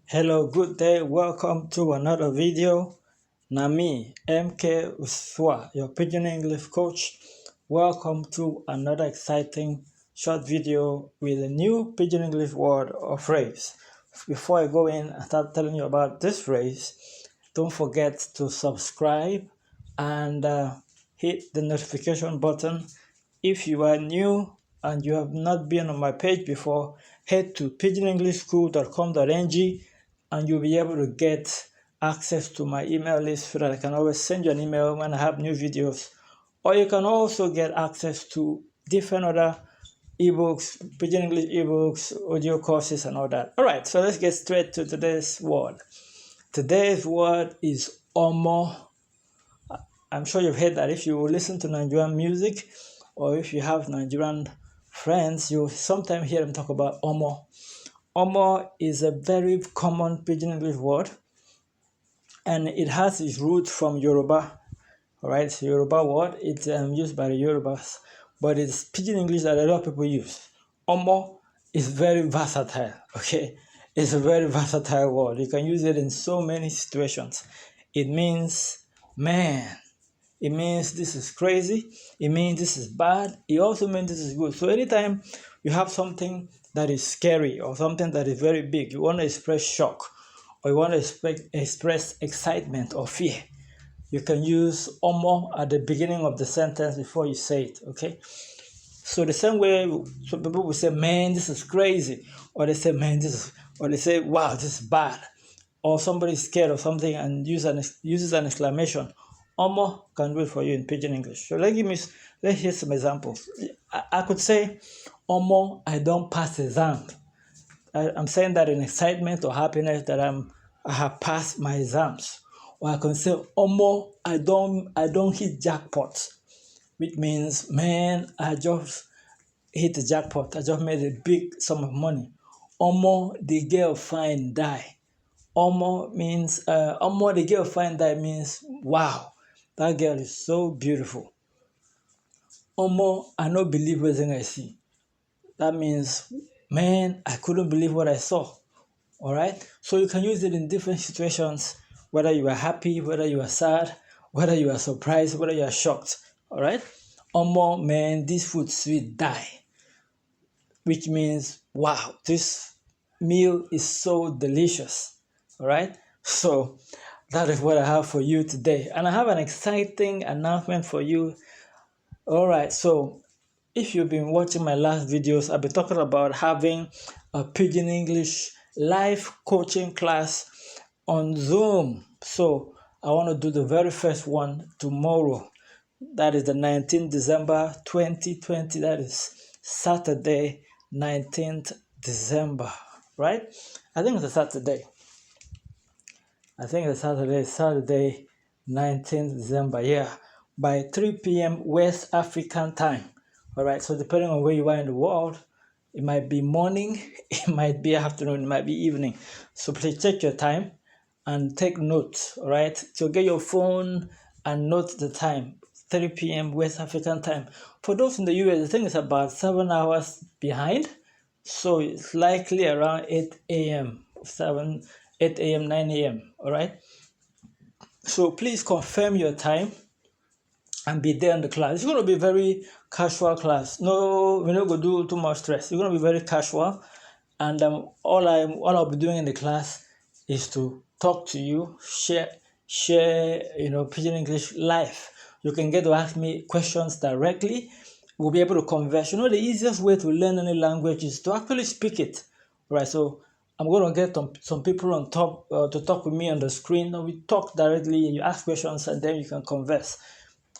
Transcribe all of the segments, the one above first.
Hello, good day. Welcome to another video. Nami MK Usua, your Pidgin English coach. Welcome to another exciting short video with a new Pidgin English word or phrase. Before I go in and start telling you about this phrase, don't forget to subscribe and hit the notification button. If you are new and you have not been on my page before, head to pidginenglishschool.com.ng and you'll be able to get access to my email list so that I can always send you an email when I have new videos. Or you can also get access to different other ebooks, Pidgin English ebooks, audio courses, and all that. All right, so let's get straight to today's word. Today's word is omo. I'm sure you've heard that if you listen to Nigerian music or if you have Nigerian friends, you sometimes hear them talk about omo. Omo is a very common Pidgin English word, and it has its root from Yoruba. All right, it's a Yoruba word. It's used by the Yorubas, but it's Pidgin English that a lot of people use. Omo is very versatile. Okay, it's a very versatile word. You can use it in so many situations. It means man. It means this is crazy. It means this is bad. It also means this is good. So anytime you have something that is scary or something that is very big, you want to express shock or you want to express excitement or fear, you can use omo at the beginning of the sentence before you say it, okay? So the same way some people will say, man, this is crazy, or they say, man, or they say, wow, this is bad, or somebody is scared of something and uses an exclamation. Omo can do it for you in Pidgin English. So let's hear some examples. I could say, Omo, I don't pass exam. I'm saying that in excitement or happiness that I have passed my exams. Or I can say, Omo, I don't hit jackpot, which means, man, I just hit the jackpot. I just made a big sum of money. Omo, the girl fine die. Omo means, Omo, the girl fine die means, wow, that girl is so beautiful. Omo, I no believe everything I see. That means, man, I couldn't believe what I saw. All right? So you can use it in different situations, whether you are happy, whether you are sad, whether you are surprised, whether you are shocked. All right? Omo, man, this food sweet die. Which means, wow, this meal is so delicious. All right? So that is what I have for you today. And I have an exciting announcement for you. All right, so if you've been watching my last videos, I've been talking about having a Pidgin English live coaching class on Zoom. So I want to do the very first one tomorrow. That is the 19th December 2020. That is Saturday, 19th December, right? I think it's a Saturday. Saturday, 19th December, yeah, by 3 p.m. West African time. All right, so depending on where you are in the world, it might be morning, it might be afternoon, it might be evening. So please check your time and take notes, all right? So get your phone and note the time, 3 p.m. West African time. For those in the US, I think it's about 7 hours behind. So it's likely around 8 a.m., 8 a.m., 9 a.m., all right? So please confirm your time and be there in the class. It's going to be a very casual class. No, we're not going to do too much stress. It's going to be very casual. And all I'll be doing in the class is to talk to you, share, Pidgin English live. You can get to ask me questions directly. We'll be able to converse. The easiest way to learn any language is to actually speak it, right? So I'm going to get some people on top to talk with me on the screen. We talk directly, you ask questions, and then you can converse.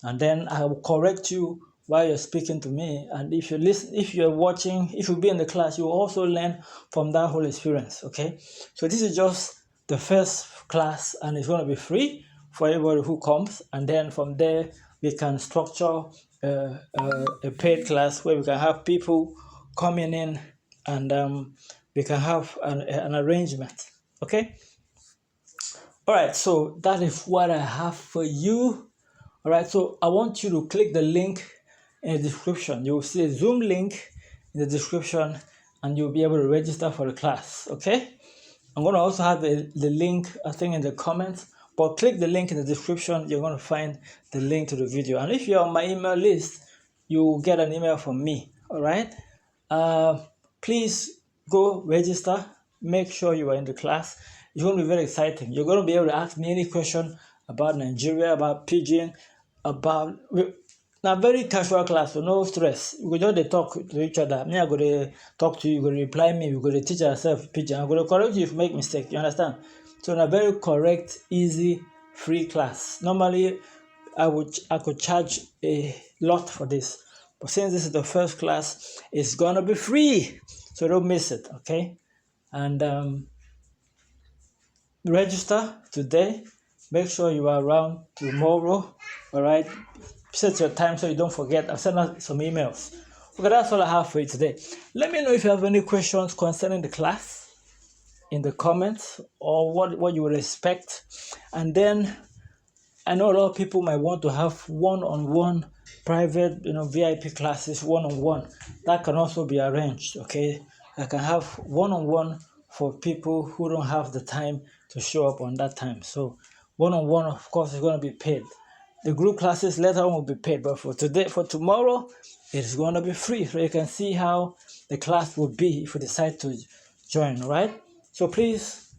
And then I will correct you while you're speaking to me. And if you listen, if you're watching, if you be in the class, you will also learn from that whole experience, okay? So this is just the first class, and it's going to be free for everybody who comes. And then from there, we can structure a paid class where we can have people coming in and we can have an arrangement, okay? All right, so that is what I have for you. All right, so I want you to click the link in the description. You will see a Zoom link in the description and you'll be able to register for the class, okay? I'm going to also have the link, I think, in the comments. But click the link in the description. You're going to find the link to the video. And if you're on my email list, you will get an email from me. All right. Please go register. Make sure you are in the class. It's going to be very exciting. You're going to be able to ask me any question about Nigeria, about Pidgin, about now very casual class, so no stress. We go just talk to each other. Me, I go to talk to you, you go to reply me, we go to teach ourselves Pidgin. I go to correct you if you make mistake. You understand? So in a very correct, easy, free class. Normally, I could charge a lot for this, but since this is the first class, it's gonna be free. So don't miss it, okay? And register today. Make sure you are around tomorrow. All right. Set your time so you don't forget. I've sent out some emails. Okay, that's all I have for you today. Let me know if you have any questions concerning the class in the comments, or what you would expect. And then I know a lot of people might want to have one-on-one private, VIP classes, one-on-one. That can also be arranged, okay? I can have one-on-one for people who don't have the time to show up on that time. So one-on-one, of course, is going to be paid. The group classes later on will be paid, but for tomorrow, it's going to be free. So you can see how the class will be if you decide to join, right? So please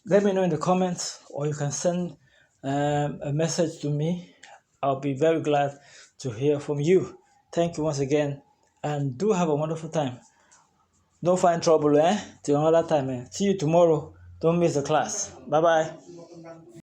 let me know in the comments, or you can send a message to me. I'll be very glad to hear from you. Thank you once again, and do have a wonderful time. Don't find trouble, till another time. See you tomorrow. Don't miss the class. Bye-bye.